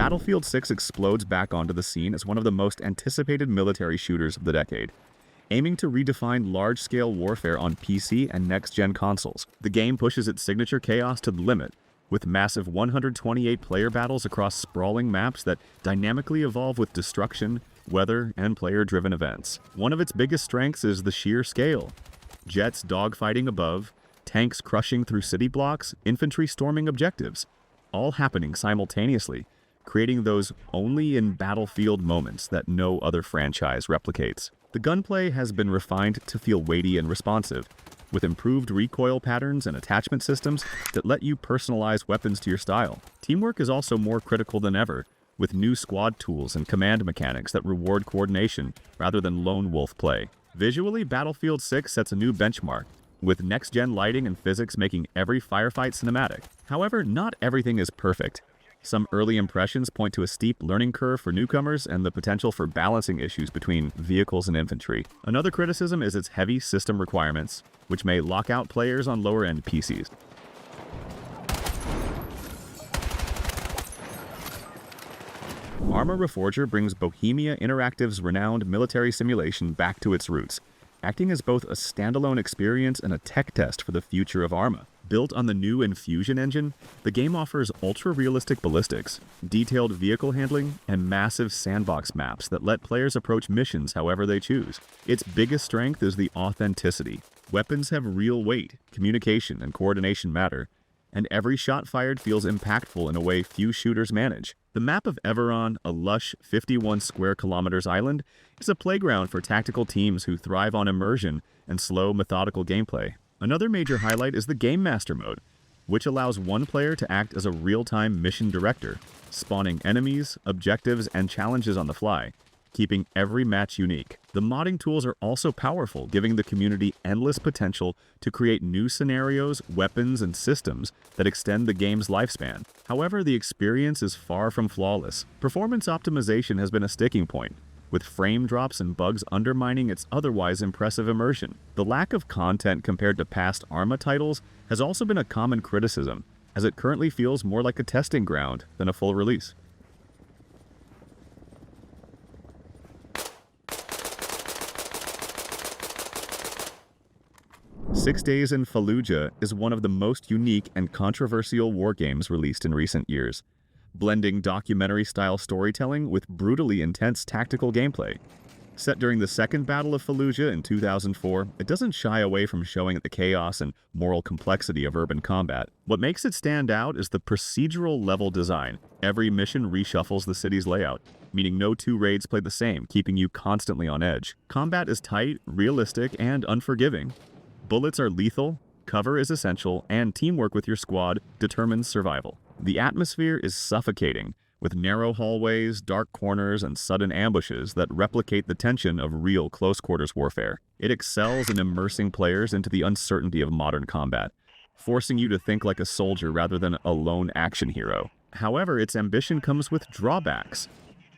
Battlefield 6 explodes back onto the scene as one of the most anticipated military shooters of the decade, aiming to redefine large-scale warfare on PC and next-gen consoles. The game pushes its signature chaos to the limit, with massive 128-player battles across sprawling maps that dynamically evolve with destruction, weather, and player-driven events. One of its biggest strengths is the sheer scale. Jets dogfighting above, tanks crushing through city blocks, infantry storming objectives, all happening simultaneously, creating those only-in-Battlefield moments that no other franchise replicates. The gunplay has been refined to feel weighty and responsive, with improved recoil patterns and attachment systems that let you personalize weapons to your style. Teamwork is also more critical than ever, with new squad tools and command mechanics that reward coordination rather than lone wolf play. Visually, Battlefield 6 sets a new benchmark, with next-gen lighting and physics making every firefight cinematic. However, not everything is perfect. Some early impressions point to a steep learning curve for newcomers and the potential for balancing issues between vehicles and infantry. Another criticism is its heavy system requirements, which may lock out players on lower-end PCs. Arma Reforger brings Bohemia Interactive's renowned military simulation back to its roots, acting as both a standalone experience and a tech test for the future of Arma. Built on the new Infusion engine, the game offers ultra-realistic ballistics, detailed vehicle handling, and massive sandbox maps that let players approach missions however they choose. Its biggest strength is the authenticity. Weapons have real weight, communication and coordination matter, and every shot fired feels impactful in a way few shooters manage. The map of Everon, a lush 51 square kilometers island, is a playground for tactical teams who thrive on immersion and slow, methodical gameplay. Another major highlight is the Game Master mode, which allows one player to act as a real-time mission director, spawning enemies, objectives, and challenges on the fly, keeping every match unique. The modding tools are also powerful, giving the community endless potential to create new scenarios, weapons, and systems that extend the game's lifespan. However, the experience is far from flawless. Performance optimization has been a sticking point, with frame drops and bugs undermining its otherwise impressive immersion. The lack of content compared to past Arma titles has also been a common criticism, as it currently feels more like a testing ground than a full release. Six Days in Fallujah is one of the most unique and controversial war games released in recent years, blending documentary-style storytelling with brutally intense tactical gameplay. Set during the Second Battle of Fallujah in 2004, it doesn't shy away from showing the chaos and moral complexity of urban combat. What makes it stand out is the procedural level design. Every mission reshuffles the city's layout, meaning no two raids play the same, keeping you constantly on edge. Combat is tight, realistic, and unforgiving. Bullets are lethal, cover is essential, and teamwork with your squad determines survival. The atmosphere is suffocating, with narrow hallways, dark corners, and sudden ambushes that replicate the tension of real close-quarters warfare. It excels in immersing players into the uncertainty of modern combat, forcing you to think like a soldier rather than a lone action hero. However, its ambition comes with drawbacks.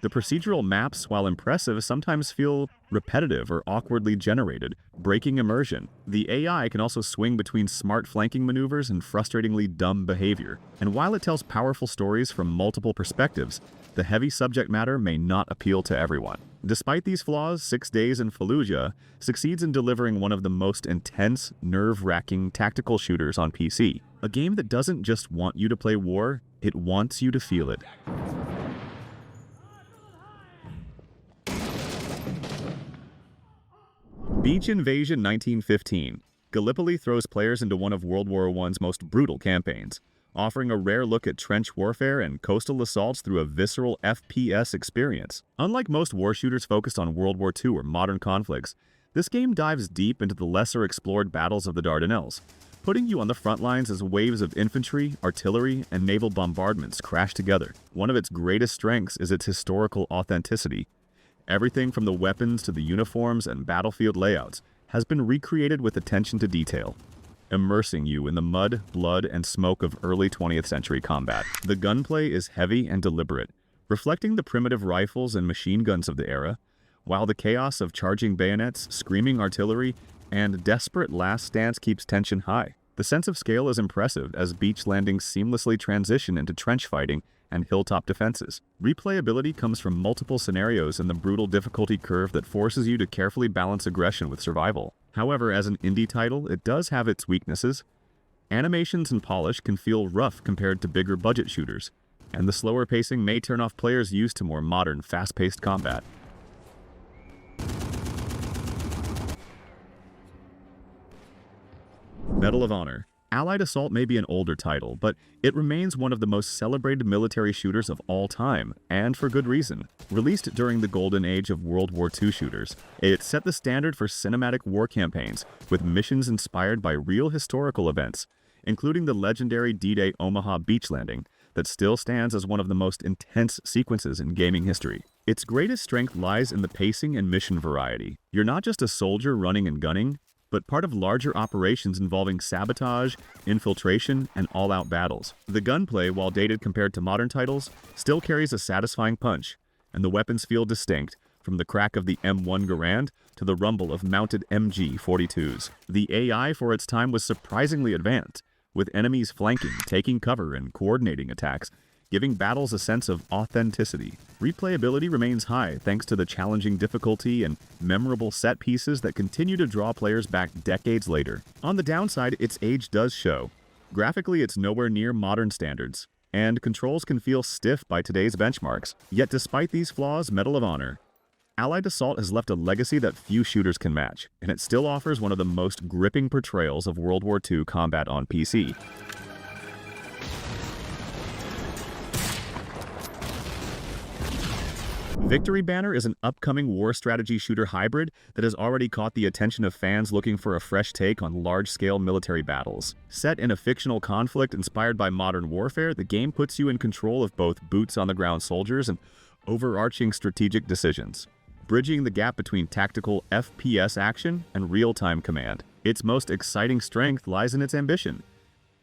The procedural maps, while impressive, sometimes feel repetitive or awkwardly generated, breaking immersion. The AI can also swing between smart flanking maneuvers and frustratingly dumb behavior. And while it tells powerful stories from multiple perspectives, the heavy subject matter may not appeal to everyone. Despite these flaws, 6 Days in Fallujah succeeds in delivering one of the most intense, nerve-wracking tactical shooters on PC. A game that doesn't just want you to play war, it wants you to feel it. Beach Invasion 1915. Gallipoli throws players into one of World War I's most brutal campaigns, offering a rare look at trench warfare and coastal assaults through a visceral FPS experience. Unlike most war shooters focused on World War II or modern conflicts, this game dives deep into the lesser-explored battles of the Dardanelles, putting you on the front lines as waves of infantry, artillery, and naval bombardments crash together. One of its greatest strengths is its historical authenticity. Everything from the weapons to the uniforms and battlefield layouts has been recreated with attention to detail, immersing you in the mud, blood, and smoke of early 20th century combat. The gunplay is heavy and deliberate, reflecting the primitive rifles and machine guns of the era, while the chaos of charging bayonets, screaming artillery, and desperate last stance keeps tension high. The sense of scale is impressive as beach landings seamlessly transition into trench fighting and hilltop defenses. Replayability comes from multiple scenarios and the brutal difficulty curve that forces you to carefully balance aggression with survival. However, as an indie title, it does have its weaknesses. Animations and polish can feel rough compared to bigger budget shooters, and the slower pacing may turn off players used to more modern, fast-paced combat. Medal of Honor. Allied Assault may be an older title, but it remains one of the most celebrated military shooters of all time, and for good reason. Released during the golden age of World War II shooters, it set the standard for cinematic war campaigns, with missions inspired by real historical events, including the legendary D-Day Omaha beach landing that still stands as one of the most intense sequences in gaming history. Its greatest strength lies in the pacing and mission variety. You're not just a soldier running and gunning, but part of larger operations involving sabotage, infiltration, and all-out battles. The gunplay, while dated compared to modern titles, still carries a satisfying punch, and the weapons feel distinct, from the crack of the M1 Garand to the rumble of mounted MG-42s. The AI for its time was surprisingly advanced, with enemies flanking, taking cover, and coordinating attacks, giving battles a sense of authenticity. Replayability remains high thanks to the challenging difficulty and memorable set pieces that continue to draw players back decades later. On the downside, its age does show. Graphically, it's nowhere near modern standards, and controls can feel stiff by today's benchmarks. Yet despite these flaws, Medal of Honor, Allied Assault has left a legacy that few shooters can match, and it still offers one of the most gripping portrayals of World War II combat on PC. Victory Banner is an upcoming war strategy shooter hybrid that has already caught the attention of fans looking for a fresh take on large-scale military battles. Set in a fictional conflict inspired by modern warfare, the game puts you in control of both boots-on-the-ground soldiers and overarching strategic decisions, bridging the gap between tactical FPS action and real-time command. Its most exciting strength lies in its ambition.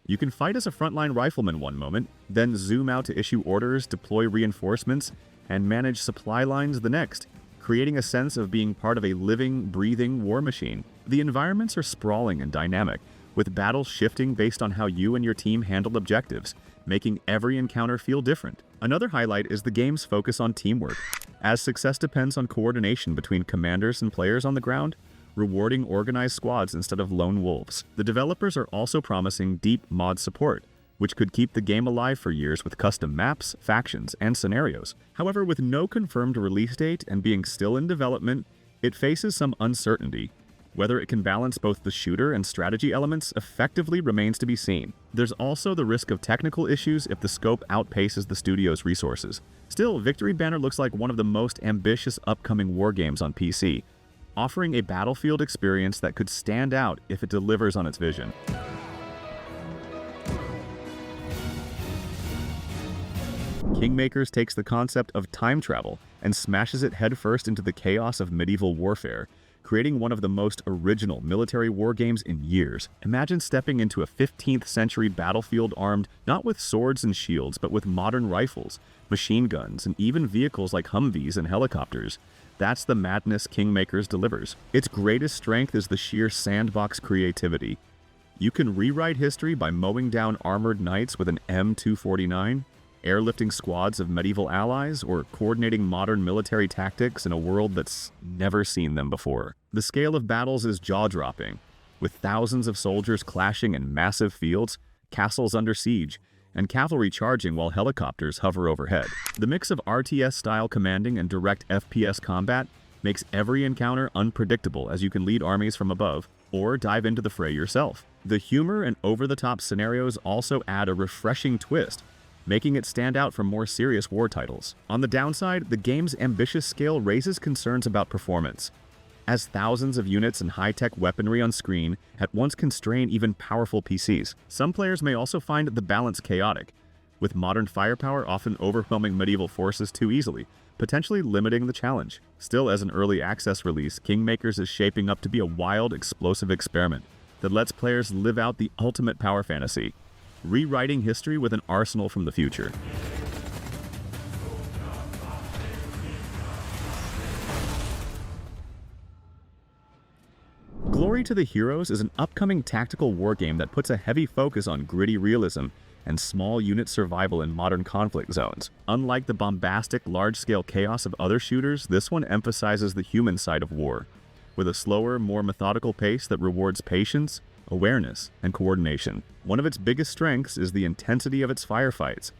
You can fight as a frontline rifleman one moment, then zoom out to issue orders, deploy reinforcements, and manage supply lines the next, creating a sense of being part of a living, breathing war machine. The environments are sprawling and dynamic, with battles shifting based on how you and your team handle objectives, making every encounter feel different. Another highlight is the game's focus on teamwork, as success depends on coordination between commanders and players on the ground, rewarding organized squads instead of lone wolves. The developers are also promising deep mod support, which could keep the game alive for years with custom maps, factions, and scenarios. However, with no confirmed release date and being still in development, it faces some uncertainty. Whether it can balance both the shooter and strategy elements effectively remains to be seen. There's also the risk of technical issues if the scope outpaces the studio's resources. Still, Victory Banner looks like one of the most ambitious upcoming war games on PC, offering a battlefield experience that could stand out if it delivers on its vision. Kingmakers takes the concept of time travel and smashes it headfirst into the chaos of medieval warfare, creating one of the most original military war games in years. Imagine stepping into a 15th century battlefield armed not with swords and shields, but with modern rifles, machine guns, and even vehicles like Humvees and helicopters. That's the madness Kingmakers delivers. Its greatest strength is the sheer sandbox creativity. You can rewrite history by mowing down armored knights with an M249, airlifting squads of medieval allies, or coordinating modern military tactics in a world that's never seen them before. The scale of battles is jaw-dropping, with thousands of soldiers clashing in massive fields, castles under siege, and cavalry charging while helicopters hover overhead. The mix of RTS-style commanding and direct FPS combat makes every encounter unpredictable, as you can lead armies from above or dive into the fray yourself. The humor and over-the-top scenarios also add a refreshing twist, making it stand out from more serious war titles. On the downside, the game's ambitious scale raises concerns about performance, as thousands of units and high-tech weaponry on screen at once constrain even powerful PCs. Some players may also find the balance chaotic, with modern firepower often overwhelming medieval forces too easily, potentially limiting the challenge. Still, as an early access release, Kingmakers is shaping up to be a wild, explosive experiment that lets players live out the ultimate power fantasy, rewriting history with an arsenal from the future. Glory to the Heroes is an upcoming tactical wargame that puts a heavy focus on gritty realism and small unit survival in modern conflict zones. Unlike the bombastic, large-scale chaos of other shooters, this one emphasizes the human side of war, with a slower, more methodical pace that rewards patience, awareness, and coordination. One of its biggest strengths is the intensity of its firefights.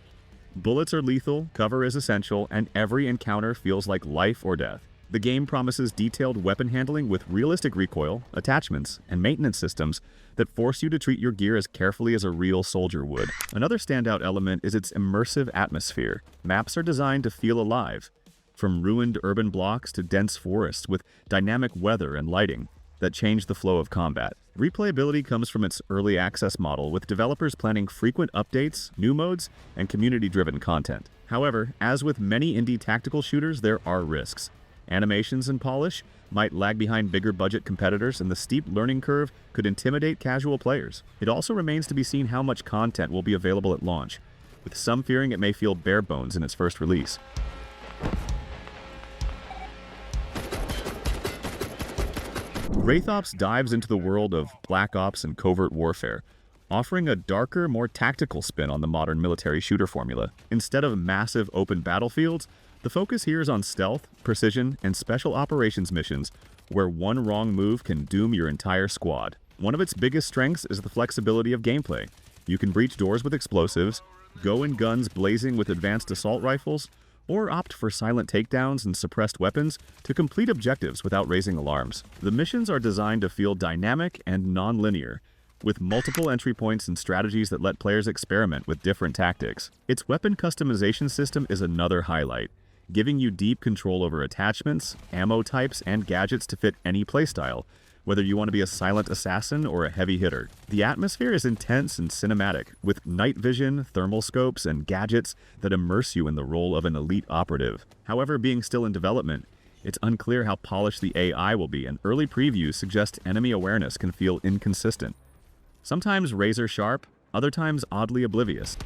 Bullets are lethal, cover is essential, and every encounter feels like life or death. The game promises detailed weapon handling with realistic recoil, attachments, and maintenance systems that force you to treat your gear as carefully as a real soldier would. Another standout element is its immersive atmosphere. Maps are designed to feel alive, from ruined urban blocks to dense forests with dynamic weather and lighting that change the flow of combat. Replayability comes from its early access model, with developers planning frequent updates, new modes, and community-driven content. However, as with many indie tactical shooters, there are risks. Animations and polish might lag behind bigger budget competitors, and the steep learning curve could intimidate casual players. It also remains to be seen how much content will be available at launch, with some fearing it may feel bare bones in its first release. Wraith Ops dives into the world of Black Ops and covert warfare, offering a darker, more tactical spin on the modern military shooter formula. Instead of massive open battlefields, the focus here is on stealth, precision, and special operations missions, where one wrong move can doom your entire squad. One of its biggest strengths is the flexibility of gameplay. You can breach doors with explosives, go in guns blazing with advanced assault rifles, or opt for silent takedowns and suppressed weapons to complete objectives without raising alarms. The missions are designed to feel dynamic and non-linear, with multiple entry points and strategies that let players experiment with different tactics. Its weapon customization system is another highlight, giving you deep control over attachments, ammo types, and gadgets to fit any playstyle, whether you want to be a silent assassin or a heavy hitter. The atmosphere is intense and cinematic, with night vision, thermal scopes, and gadgets that immerse you in the role of an elite operative. However, being still in development, it's unclear how polished the AI will be, and early previews suggest enemy awareness can feel inconsistent. Sometimes razor sharp, other times oddly oblivious.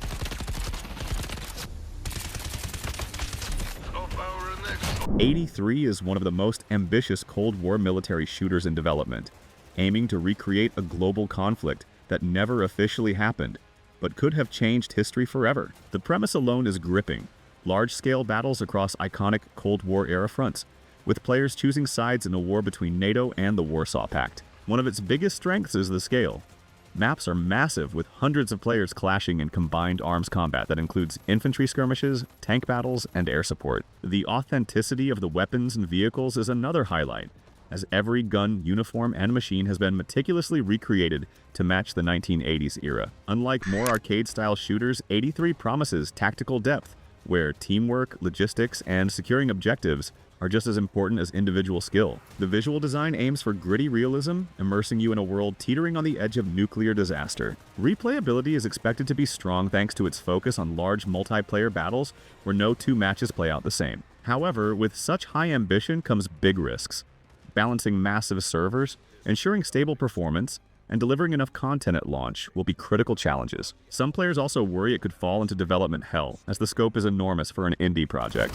83 is one of the most ambitious Cold War military shooters in development, aiming to recreate a global conflict that never officially happened, but could have changed history forever. The premise alone is gripping: large-scale battles across iconic Cold War-era fronts, with players choosing sides in a war between NATO and the Warsaw Pact. One of its biggest strengths is the scale. Maps are massive, with hundreds of players clashing in combined arms combat that includes infantry skirmishes, tank battles, and air support. The authenticity of the weapons and vehicles is another highlight, as every gun, uniform, and machine has been meticulously recreated to match the 1980s era. Unlike more arcade-style shooters, 83 promises tactical depth, where teamwork, logistics, and securing objectives are just as important as individual skill. The visual design aims for gritty realism, immersing you in a world teetering on the edge of nuclear disaster. Replayability is expected to be strong thanks to its focus on large multiplayer battles where no two matches play out the same. However, with such high ambition comes big risks. Balancing massive servers, ensuring stable performance, and delivering enough content at launch will be critical challenges. Some players also worry it could fall into development hell, as the scope is enormous for an indie project.